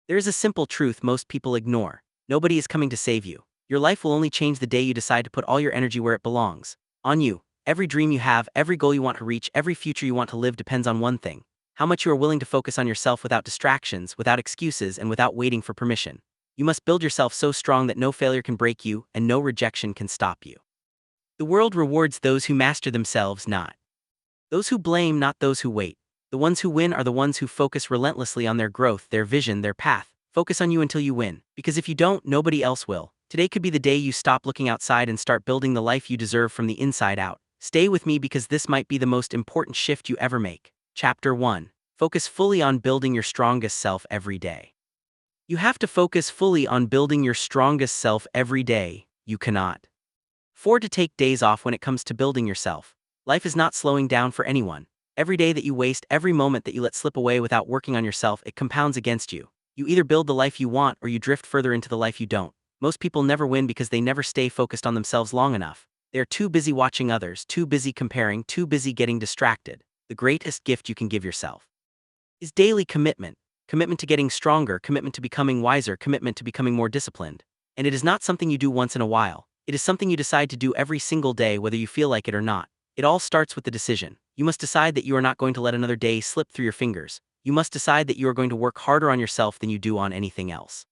There is a simple truth most people ignore. Nobody is coming to save you. Your life will only change the day you decide to put all your energy where it belongs. On you. Every dream you have, every goal you want to reach, every future you want to live depends on one thing: how much you are willing to focus on yourself without distractions, without excuses, and without waiting for permission. You must build yourself so strong that no failure can break you, and no rejection can stop you. The world rewards those who master themselves, not those who blame, not those who wait. The ones who win are the ones who focus relentlessly on their growth, their vision, their path. Focus on you until you win, because if you don't, nobody else will. Today could be the day you stop looking outside and start building the life you deserve from the inside out. Stay with me because this might be the most important shift you ever make. Chapter 1. Focus fully on building your strongest self every day. You have to focus fully on building your strongest self every day. You cannot afford to take days off when it comes to building yourself. Life is not slowing down for anyone. Every day that you waste, every moment that you let slip away without working on yourself, it compounds against you. You either build the life you want or you drift further into the life you don't. Most people never win because they never stay focused on themselves long enough. They are too busy watching others, too busy comparing, too busy getting distracted. The greatest gift you can give yourself is daily commitment. Commitment to getting stronger, commitment to becoming wiser, commitment to becoming more disciplined. And it is not something you do once in a while. It is something you decide to do every single day, whether you feel like it or not. It all starts with the decision. You must decide that you are not going to let another day slip through your fingers. You must decide that you are going to work harder on yourself than you do on anything else.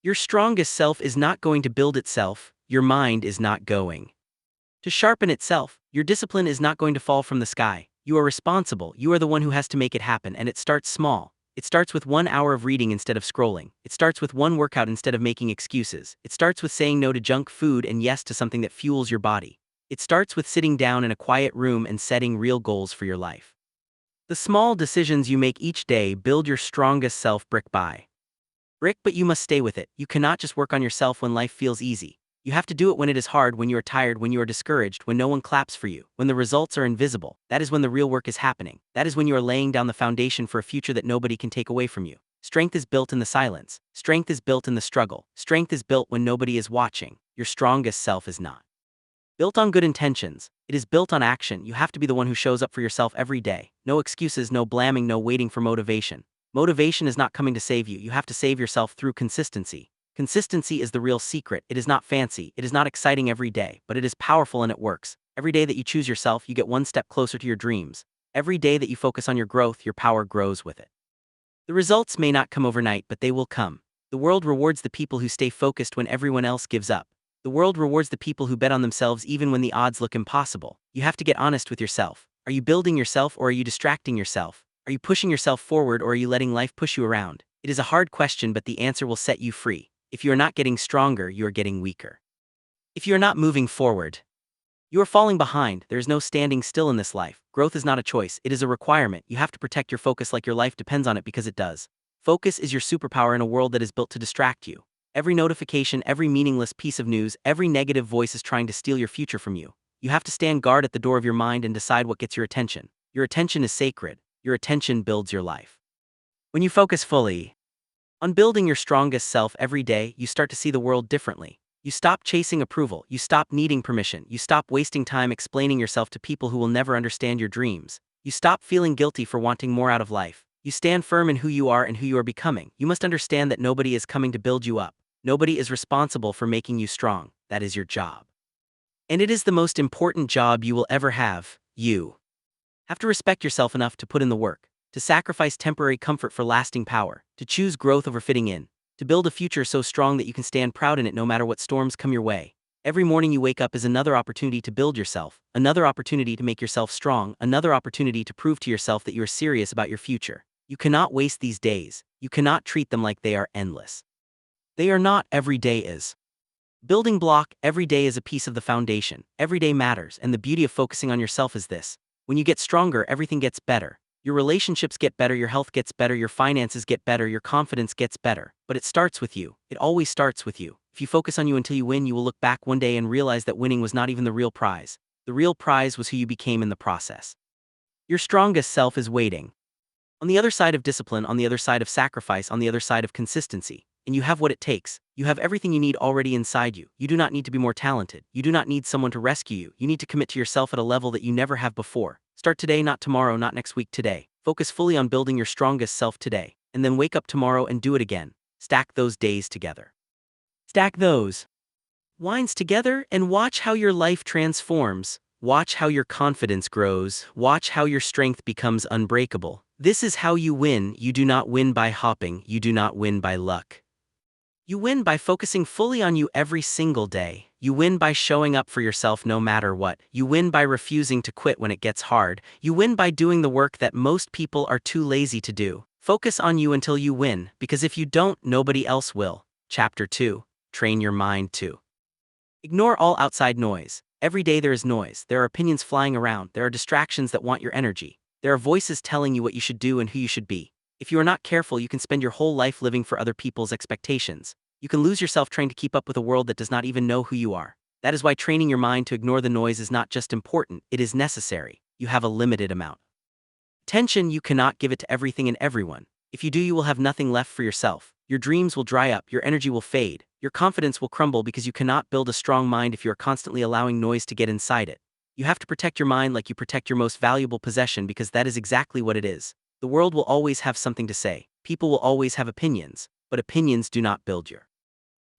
Your strongest self is not going to build itself. Your mind is not going to sharpen itself. Your discipline is not going to fall from the sky. You are responsible. You are the one who has to make it happen, and it starts small. It starts with 1 hour of reading instead of scrolling. It starts with one workout instead of making excuses. It starts with saying no to junk food and yes to something that fuels your body. It starts with sitting down in a quiet room and setting real goals for your life. The small decisions you make each day build your strongest self brick by brick, but you must stay with it. You cannot just work on yourself when life feels easy. You have to do it when it is hard, when you are tired, when you are discouraged, when no one claps for you, when the results are invisible. That is when the real work is happening. That is when you are laying down the foundation for a future that nobody can take away from you. Strength is built in the silence. Strength is built in the struggle. Strength is built when nobody is watching. Your strongest self is not built on good intentions. It is built on action. You have to be the one who shows up for yourself every day. No excuses, no blaming, no waiting for motivation. Motivation is not coming to save you. You have to save yourself through consistency. Consistency is the real secret. It is not fancy. It is not exciting every day, but it is powerful and it works. Every day that you choose yourself, you get one step closer to your dreams. Every day that you focus on your growth, your power grows with it. The results may not come overnight, but they will come. The world rewards the people who stay focused when everyone else gives up. The world rewards the people who bet on themselves even when the odds look impossible. You have to get honest with yourself. Are you building yourself or are you distracting yourself? Are you pushing yourself forward or are you letting life push you around? It is a hard question, but the answer will set you free. If you are not getting stronger, you are getting weaker. If you are not moving forward, you are falling behind. There is no standing still in this life. Growth is not a choice, it is a requirement. You have to protect your focus like your life depends on it, because it does. Focus is your superpower in a world that is built to distract you. Every notification, every meaningless piece of news, every negative voice is trying to steal your future from you. You have to stand guard at the door of your mind and decide what gets your attention. Your attention is sacred. Your attention builds your life. When you focus fully on building your strongest self every day, you start to see the world differently. You stop chasing approval. You stop needing permission. You stop wasting time explaining yourself to people who will never understand your dreams. You stop feeling guilty for wanting more out of life. You stand firm in who you are and who you are becoming. You must understand that nobody is coming to build you up. Nobody is responsible for making you strong. That is your job. And it is the most important job you will ever have. You have to respect yourself enough to put in the work, to sacrifice temporary comfort for lasting power, to choose growth over fitting in, to build a future so strong that you can stand proud in it no matter what storms come your way. Every morning you wake up is another opportunity to build yourself, another opportunity to make yourself strong, another opportunity to prove to yourself that you are serious about your future. You cannot waste these days. You cannot treat them like they are endless. They are not. Every day is building block. Every day is a piece of the foundation. Every day matters, and the beauty of focusing on yourself is this: when you get stronger, everything gets better. Your relationships get better, your health gets better, your finances get better, your confidence gets better. But it starts with you. It always starts with you. If you focus on you until you win, you will look back one day and realize that winning was not even the real prize. The real prize was who you became in the process. Your strongest self is waiting on the other side of discipline, on the other side of sacrifice, on the other side of consistency. And you have what it takes. You have everything you need already inside you. You do not need to be more talented. You do not need someone to rescue you. You need to commit to yourself at a level that you never have before. Start today, not tomorrow, not next week, today. Focus fully on building your strongest self today. And then wake up tomorrow and do it again. Stack those days together. Stack those wines together and watch how your life transforms. Watch how your confidence grows. Watch how your strength becomes unbreakable. This is how you win. You do not win by hopping. You do not win by luck. You win by focusing fully on you every single day. You win by showing up for yourself no matter what. You win by refusing to quit when it gets hard. You win by doing the work that most people are too lazy to do. Focus on you until you win, because if you don't, nobody else will. Chapter 2. Train your mind to ignore all outside noise. Every day there is noise. There are opinions flying around. There are distractions that want your energy. There are voices telling you what you should do and who you should be. If you are not careful, you can spend your whole life living for other people's expectations. You can lose yourself trying to keep up with a world that does not even know who you are. That is why training your mind to ignore the noise is not just important, it is necessary. You have a limited amount. Attention, you cannot give it to everything and everyone. If you do, you will have nothing left for yourself. Your dreams will dry up, your energy will fade, your confidence will crumble because you cannot build a strong mind if you are constantly allowing noise to get inside it. You have to protect your mind like you protect your most valuable possession, because that is exactly what it is. The world will always have something to say. People will always have opinions, but opinions do not build your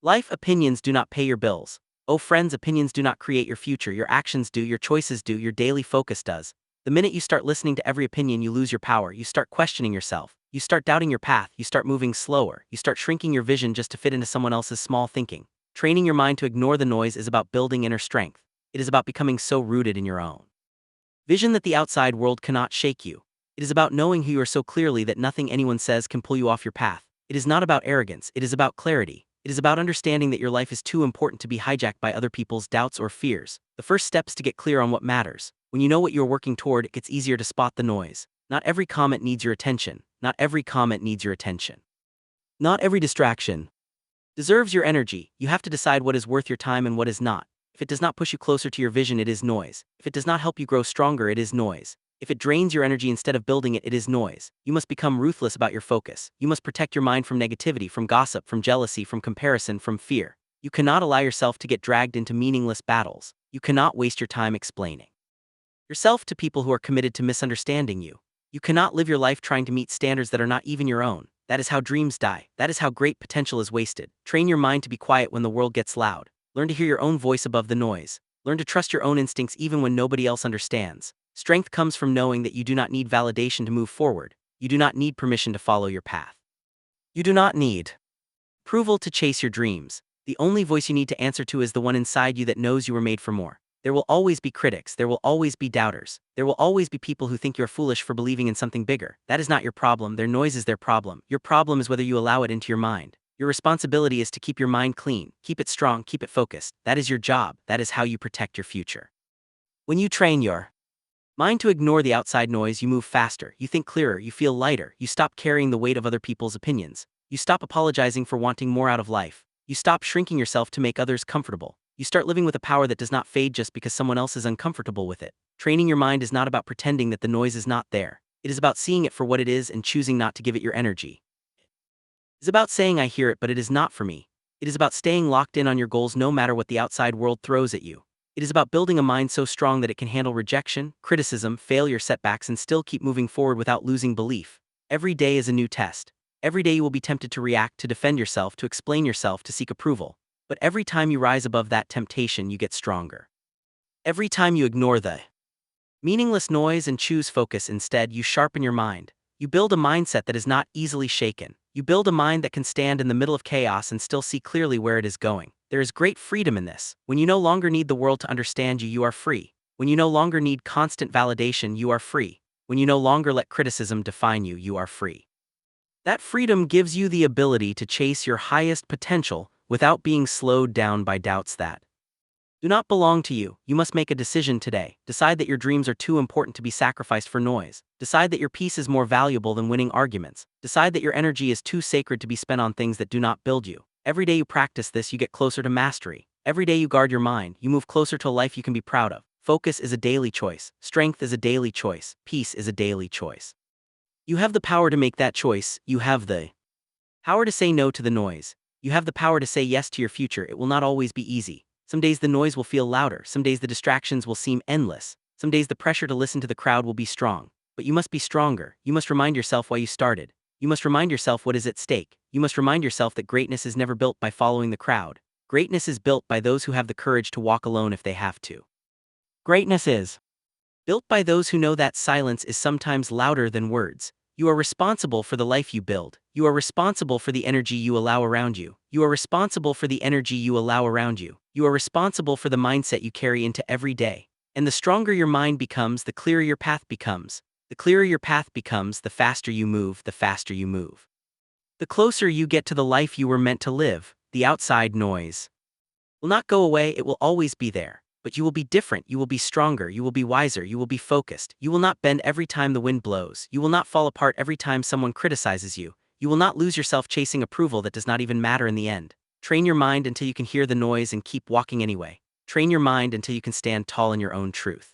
life. Opinions do not pay your bills. Oh friends, opinions do not create your future. Your actions do, your choices do, your daily focus does. The minute you start listening to every opinion, you lose your power. You start questioning yourself. You start doubting your path. You start moving slower. You start shrinking your vision just to fit into someone else's small thinking. Training your mind to ignore the noise is about building inner strength. It is about becoming so rooted in your own vision that the outside world cannot shake you. It is about knowing who you are so clearly that nothing anyone says can pull you off your path. It is not about arrogance. It is about clarity. It is about understanding that your life is too important to be hijacked by other people's doubts or fears. The first step is to get clear on what matters. When you know what you're working toward, it gets easier to spot the noise. Not every comment needs your attention. Not every comment needs your attention. Not every distraction deserves your energy. You have to decide what is worth your time and what is not. If it does not push you closer to your vision, it is noise. If it does not help you grow stronger, it is noise. If it drains your energy instead of building it, it is noise. You must become ruthless about your focus. You must protect your mind from negativity, from gossip, from jealousy, from comparison, from fear. You cannot allow yourself to get dragged into meaningless battles. You cannot waste your time explaining yourself to people who are committed to misunderstanding you. You cannot live your life trying to meet standards that are not even your own. That is how dreams die. That is how great potential is wasted. Train your mind to be quiet when the world gets loud. Learn to hear your own voice above the noise. Learn to trust your own instincts even when nobody else understands. Strength comes from knowing that you do not need validation to move forward. You do not need permission to follow your path. You do not need approval to chase your dreams. The only voice you need to answer to is the one inside you that knows you were made for more. There will always be critics. There will always be doubters. There will always be people who think you're foolish for believing in something bigger. That is not your problem. Their noise is their problem. Your problem is whether you allow it into your mind. Your responsibility is to keep your mind clean, keep it strong, keep it focused. That is your job. That is how you protect your future. When you train your mind to ignore the outside noise, you move faster, you think clearer, you feel lighter, you stop carrying the weight of other people's opinions. You stop apologizing for wanting more out of life. You stop shrinking yourself to make others comfortable. You start living with a power that does not fade just because someone else is uncomfortable with it. Training your mind is not about pretending that the noise is not there. It is about seeing it for what it is and choosing not to give it your energy. It is about saying, I hear it, but it is not for me. It is about staying locked in on your goals no matter what the outside world throws at you. It is about building a mind so strong that it can handle rejection, criticism, failure, setbacks, and still keep moving forward without losing belief. Every day is a new test. Every day you will be tempted to react, to defend yourself, to explain yourself, to seek approval. But every time you rise above that temptation, you get stronger. Every time you ignore the meaningless noise and choose focus instead, you sharpen your mind. You build a mindset that is not easily shaken. You build a mind that can stand in the middle of chaos and still see clearly where it is going. There is great freedom in this. When you no longer need the world to understand you, you are free. When you no longer need constant validation, you are free. When you no longer let criticism define you, you are free. That freedom gives you the ability to chase your highest potential without being slowed down by doubts that do not belong to you. You must make a decision today. Decide that your dreams are too important to be sacrificed for noise. Decide that your peace is more valuable than winning arguments. Decide that your energy is too sacred to be spent on things that do not build you. Every day you practice this, you get closer to mastery. Every day you guard your mind, you move closer to a life you can be proud of. Focus is a daily choice. Strength is a daily choice. Peace is a daily choice. You have the power to make that choice. You have the power to say no to the noise. You have the power to say yes to your future. It will not always be easy. Some days the noise will feel louder. Some days the distractions will seem endless. Some days the pressure to listen to the crowd will be strong. But you must be stronger. You must remind yourself why you started. You must remind yourself what is at stake. You must remind yourself that greatness is never built by following the crowd. Greatness is built by those who have the courage to walk alone if they have to. Greatness is built by those who know that silence is sometimes louder than words. You are responsible for the life you build. You are responsible for the energy you allow around you. You are responsible for the energy you allow around you. You are responsible for the mindset you carry into every day. And the stronger your mind becomes, the clearer your path becomes. The clearer your path becomes, the faster you move, the faster you move. The closer you get to the life you were meant to live, the outside noise will not go away, it will always be there. But you will be different, you will be stronger, you will be wiser, you will be focused. You will not bend every time the wind blows. You will not fall apart every time someone criticizes you. You will not lose yourself chasing approval that does not even matter in the end. Train your mind until you can hear the noise and keep walking anyway. Train your mind until you can stand tall in your own truth.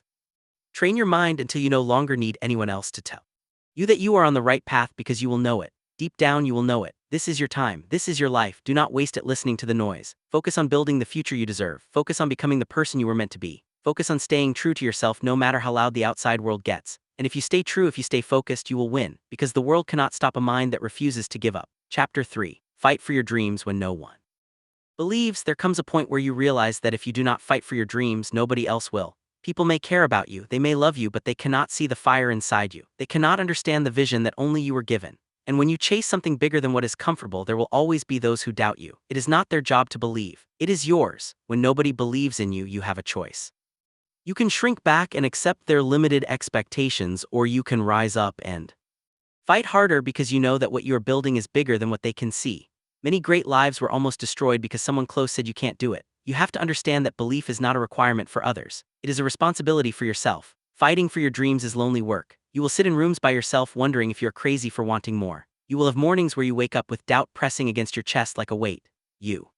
Train your mind until you no longer need anyone else to tell you that you are on the right path, because you will know it. Deep down you will know it. This is your time. This is your life. Do not waste it listening to the noise. Focus on building the future you deserve. Focus on becoming the person you were meant to be. Focus on staying true to yourself no matter how loud the outside world gets. And if you stay true, if you stay focused, you will win, because the world cannot stop a mind that refuses to give up. Chapter 3. Fight for your dreams when no one believes. There comes a point where you realize that if you do not fight for your dreams, nobody else will. People may care about you, they may love you, but they cannot see the fire inside you. They cannot understand the vision that only you were given. And when you chase something bigger than what is comfortable, there will always be those who doubt you. It is not their job to believe. It is yours. When nobody believes in you, you have a choice. You can shrink back and accept their limited expectations, or you can rise up and fight harder, because you know that what you are building is bigger than what they can see. Many great lives were almost destroyed because someone close said you can't do it. You have to understand that belief is not a requirement for others. It is a responsibility for yourself. Fighting for your dreams is lonely work. You will sit in rooms by yourself wondering if you're crazy for wanting more. You will have mornings where you wake up with doubt pressing against your chest like a weight. You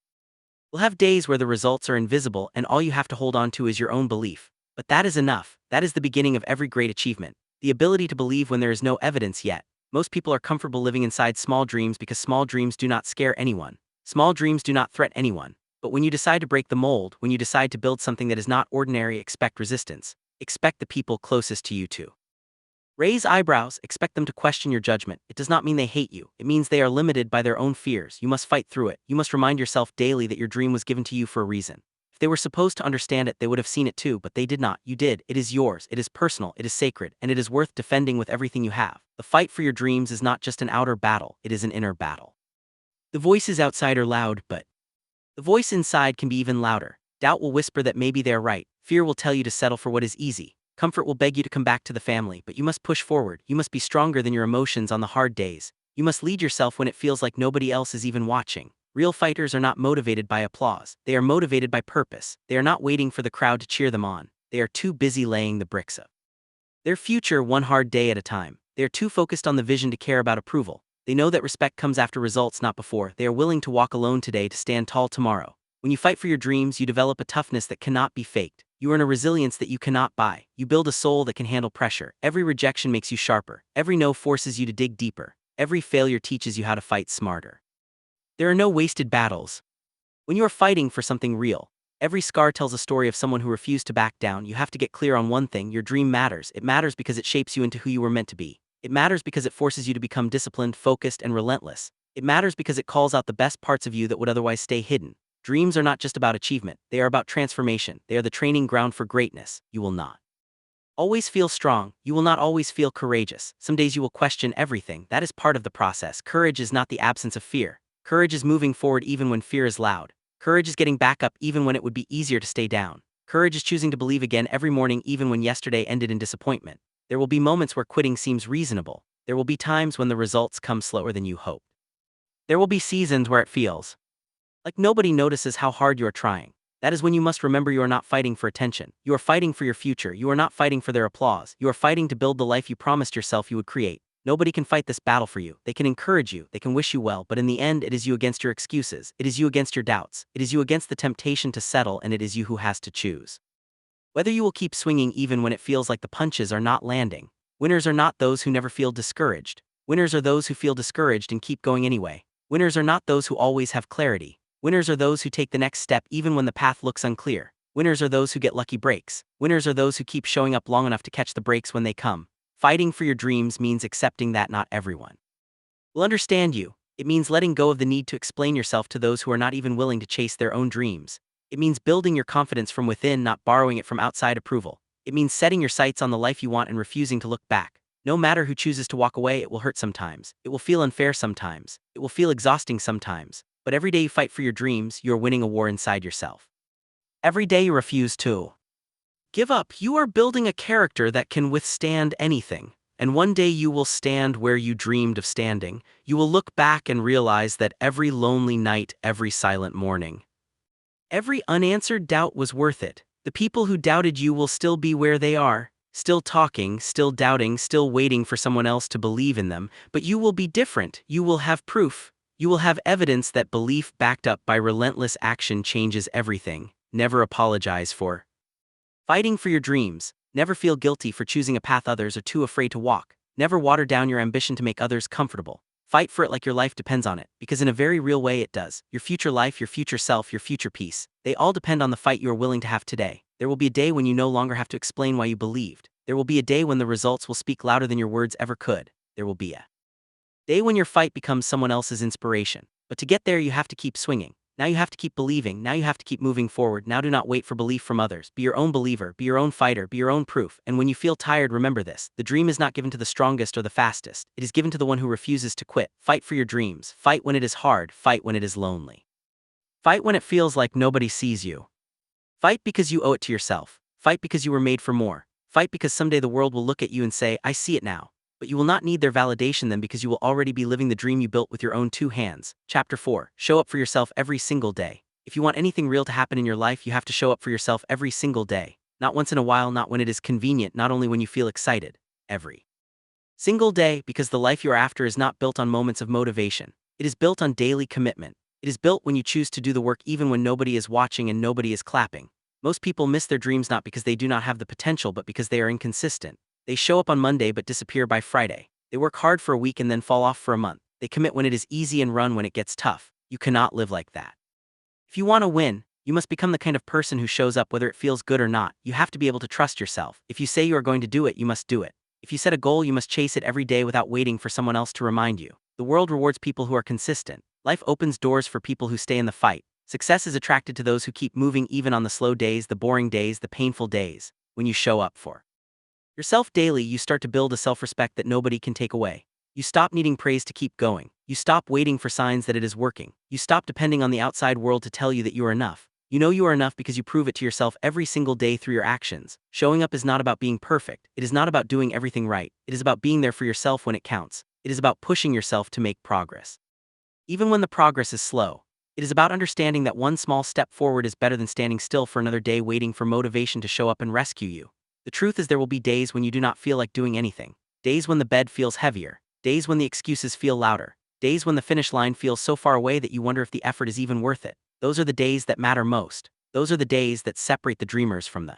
will have days where the results are invisible and all you have to hold on to is your own belief. But that is enough. That is the beginning of every great achievement. The ability to believe when there is no evidence yet. Most people are comfortable living inside small dreams because small dreams do not scare anyone. Small dreams do not threaten anyone. But when you decide to break the mold, when you decide to build something that is not ordinary, expect resistance. Expect the people closest to you to raise eyebrows. Expect them to question your judgment. It does not mean they hate you. It means they are limited by their own fears. You must fight through it. You must remind yourself daily that your dream was given to you for a reason. If they were supposed to understand it, they would have seen it too, but they did not. You did. It is yours. It is personal. It is sacred, and it is worth defending with everything you have. The fight for your dreams is not just an outer battle. It is an inner battle. The voices outside are loud, but the voice inside can be even louder. Doubt will whisper that maybe they're right. Fear will tell you to settle for what is easy. Comfort will beg you to come back to the family, but you must push forward. You must be stronger than your emotions on the hard days. You must lead yourself when it feels like nobody else is even watching. Real fighters are not motivated by applause. They are motivated by purpose. They are not waiting for the crowd to cheer them on. They are too busy laying the bricks of their future one hard day at a time. They are too focused on the vision to care about approval. They know that respect comes after results, not before. They are willing to walk alone today to stand tall tomorrow. When you fight for your dreams, you develop a toughness that cannot be faked. You earn a resilience that you cannot buy. You build a soul that can handle pressure. Every rejection makes you sharper. Every no forces you to dig deeper. Every failure teaches you how to fight smarter. There are no wasted battles. When you are fighting for something real, every scar tells a story of someone who refused to back down. You have to get clear on one thing: your dream matters. It matters because it shapes you into who you were meant to be. It matters because it forces you to become disciplined, focused, and relentless. It matters because it calls out the best parts of you that would otherwise stay hidden. Dreams are not just about achievement, they are about transformation. They are the training ground for greatness. You will not always feel strong. You will not always feel courageous. Some days you will question everything. That is part of the process. Courage is not the absence of fear. Courage is moving forward even when fear is loud. Courage is getting back up even when it would be easier to stay down. Courage is choosing to believe again every morning even when yesterday ended in disappointment. There will be moments where quitting seems reasonable. There will be times when the results come slower than you hoped. There will be seasons where it feels like nobody notices how hard you are trying. That is when you must remember you are not fighting for attention. You are fighting for your future. You are not fighting for their applause. You are fighting to build the life you promised yourself you would create. Nobody can fight this battle for you. They can encourage you. They can wish you well, but in the end, it is you against your excuses. It is you against your doubts. It is you against the temptation to settle, and it is you who has to choose whether you will keep swinging even when it feels like the punches are not landing. Winners are not those who never feel discouraged. Winners are those who feel discouraged and keep going anyway. Winners are not those who always have clarity. Winners are those who take the next step even when the path looks unclear. Winners are those who get lucky breaks. Winners are those who keep showing up long enough to catch the breaks when they come. Fighting for your dreams means accepting that not everyone will understand you. It means letting go of the need to explain yourself to those who are not even willing to chase their own dreams. It means building your confidence from within, not borrowing it from outside approval. It means setting your sights on the life you want and refusing to look back. No matter who chooses to walk away, it will hurt sometimes. It will feel unfair sometimes. It will feel exhausting sometimes. But every day you fight for your dreams, you are winning a war inside yourself. Every day you refuse to give up, you are building a character that can withstand anything. And one day you will stand where you dreamed of standing. You will look back and realize that every lonely night, every silent morning, every unanswered doubt was worth it. The people who doubted you will still be where they are, still talking, still doubting, still waiting for someone else to believe in them, but you will be different. You will have proof. You will have evidence that belief backed up by relentless action changes everything. Never apologize for fighting for your dreams. Never feel guilty for choosing a path others are too afraid to walk. Never water down your ambition to make others comfortable. Fight for it like your life depends on it, because in a very real way it does. Your future life, your future self, your future peace, they all depend on the fight you are willing to have today. There will be a day when you no longer have to explain why you believed. There will be a day when the results will speak louder than your words ever could. There will be a day when your fight becomes someone else's inspiration. But to get there, you have to keep swinging. Now you have to keep believing. Now you have to keep moving forward. Now do not wait for belief from others. Be your own believer. Be your own fighter. Be your own proof. And when you feel tired, remember this. The dream is not given to the strongest or the fastest. It is given to the one who refuses to quit. Fight for your dreams. Fight when it is hard. Fight when it is lonely. Fight when it feels like nobody sees you. Fight because you owe it to yourself. Fight because you were made for more. Fight because someday the world will look at you and say, I see it now. But you will not need their validation then, because you will already be living the dream you built with your own 2 hands. Chapter 4. Show up for yourself every single day. If you want anything real to happen in your life, you have to show up for yourself every single day. Not once in a while, not when it is convenient, not only when you feel excited. Every single day, because the life you are after is not built on moments of motivation. It is built on daily commitment. It is built when you choose to do the work even when nobody is watching and nobody is clapping. Most people miss their dreams not because they do not have the potential, but because they are inconsistent. They show up on Monday but disappear by Friday. They work hard for a week and then fall off for a month. They commit when it is easy and run when it gets tough. You cannot live like that. If you want to win, you must become the kind of person who shows up whether it feels good or not. You have to be able to trust yourself. If you say you are going to do it, you must do it. If you set a goal, you must chase it every day without waiting for someone else to remind you. The world rewards people who are consistent. Life opens doors for people who stay in the fight. Success is attracted to those who keep moving even on the slow days, the boring days, the painful days. When you show up for yourself daily, you start to build a self-respect that nobody can take away. You stop needing praise to keep going. You stop waiting for signs that it is working. You stop depending on the outside world to tell you that you are enough. You know you are enough because you prove it to yourself every single day through your actions. Showing up is not about being perfect. It is not about doing everything right. It is about being there for yourself when it counts. It is about pushing yourself to make progress, even when the progress is slow. It is about understanding that one small step forward is better than standing still for another day waiting for motivation to show up and rescue you. The truth is, there will be days when you do not feel like doing anything. Days when the bed feels heavier. Days when the excuses feel louder. Days when the finish line feels so far away that you wonder if the effort is even worth it. Those are the days that matter most. Those are the days that separate the dreamers from the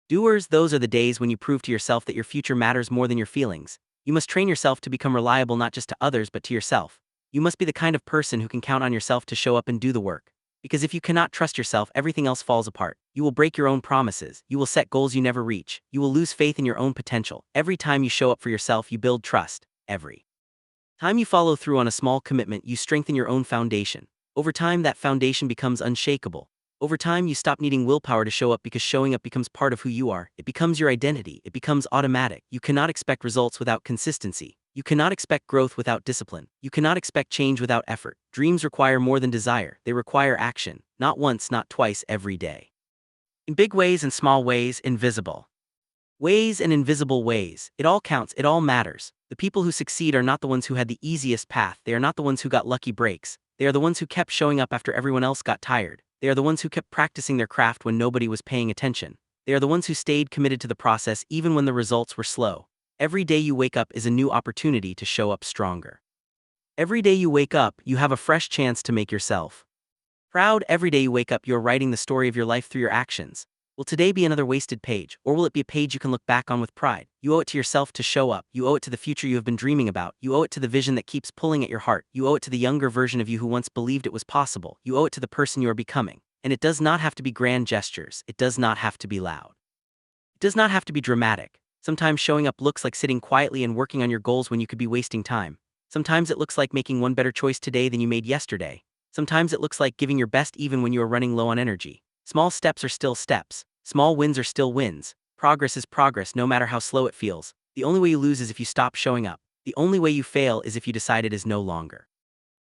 doers. Those are the days when you prove to yourself that your future matters more than your feelings. You must train yourself to become reliable not just to others but to yourself. You must be the kind of person who can count on yourself to show up and do the work. Because if you cannot trust yourself, everything else falls apart. You will break your own promises. You will set goals you never reach. You will lose faith in your own potential. Every time you show up for yourself, you build trust. Every time you follow through on a small commitment, you strengthen your own foundation. Over time, that foundation becomes unshakable. Over time, you stop needing willpower to show up because showing up becomes part of who you are. It becomes your identity. It becomes automatic. You cannot expect results without consistency. You cannot expect growth without discipline. You cannot expect change without effort. Dreams require more than desire. They require action. Not once, not twice, every day. In big ways and small ways, invisible ways and invisible ways. It all counts. It all matters. The people who succeed are not the ones who had the easiest path. They are not the ones who got lucky breaks. They are the ones who kept showing up after everyone else got tired. They are the ones who kept practicing their craft when nobody was paying attention. They are the ones who stayed committed to the process even when the results were slow. Every day you wake up is a new opportunity to show up stronger. Every day you wake up, you have a fresh chance to make yourself proud. Every day you wake up, you're writing the story of your life through your actions. Will today be another wasted page, or will it be a page you can look back on with pride? You owe it to yourself to show up. You owe it to the future you have been dreaming about. You owe it to the vision that keeps pulling at your heart. You owe it to the younger version of you who once believed it was possible. You owe it to the person you are becoming. And it does not have to be grand gestures. It does not have to be loud. It does not have to be dramatic. Sometimes showing up looks like sitting quietly and working on your goals when you could be wasting time. Sometimes it looks like making one better choice today than you made yesterday. Sometimes it looks like giving your best even when you are running low on energy. Small steps are still steps. Small wins are still wins. Progress is progress no matter how slow it feels. The only way you lose is if you stop showing up. The only way you fail is if you decide it is no longer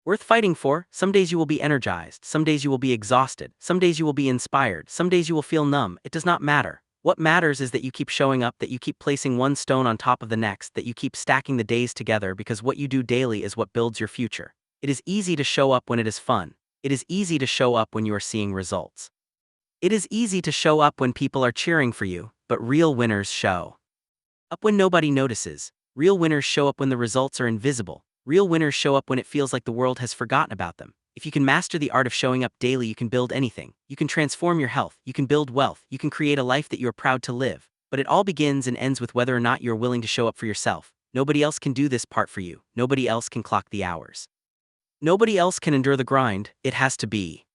worth fighting for. Some days you will be energized, some days you will be exhausted, some days you will be inspired, some days you will feel numb. It does not matter. What matters is that you keep showing up, that you keep placing one stone on top of the next, that you keep stacking the days together, because what you do daily is what builds your future. It is easy to show up when it is fun. It is easy to show up when you are seeing results. It is easy to show up when people are cheering for you, but real winners show up when nobody notices. Real winners show up when the results are invisible. Real winners show up when it feels like the world has forgotten about them. If you can master the art of showing up daily, you can build anything. You can transform your health, you can build wealth, you can create a life that you are proud to live. But it all begins and ends with whether or not you are willing to show up for yourself. Nobody else can do this part for you. Nobody else can clock the hours. Nobody else can endure the grind. It has to be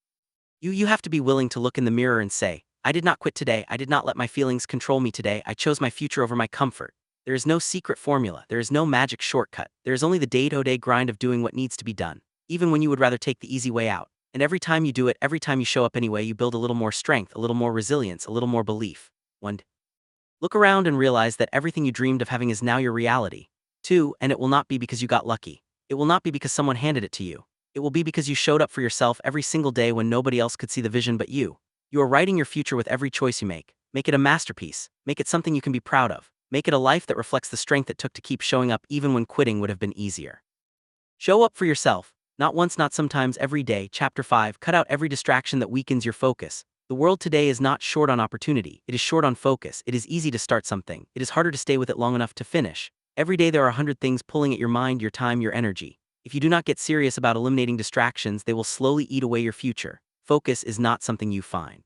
you. You have to be willing to look in the mirror and say, I did not quit today. I did not let my feelings control me today. I chose my future over my comfort. There is no secret formula. There is no magic shortcut. There is only the day-to-day grind of doing what needs to be done, even when you would rather take the easy way out. And every time you do it, every time you show up anyway, you build a little more strength, a little more resilience, a little more belief. 1. Look around and realize that everything you dreamed of having is now your reality. 2. And it will not be because you got lucky. It will not be because someone handed it to you. It will be because you showed up for yourself every single day when nobody else could see the vision but you. You are writing your future with every choice you make. Make it a masterpiece. Make it something you can be proud of. Make it a life that reflects the strength it took to keep showing up even when quitting would have been easier. Show up for yourself. Not once, not sometimes, every day. Chapter 5. Cut out every distraction that weakens your focus. The world today is not short on opportunity. It is short on focus. It is easy to start something. It is harder to stay with it long enough to finish. Every day there are 100 things pulling at your mind, your time, your energy. If you do not get serious about eliminating distractions, they will slowly eat away your future. Focus is not something you find.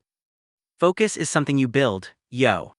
Focus is something you build. Yo.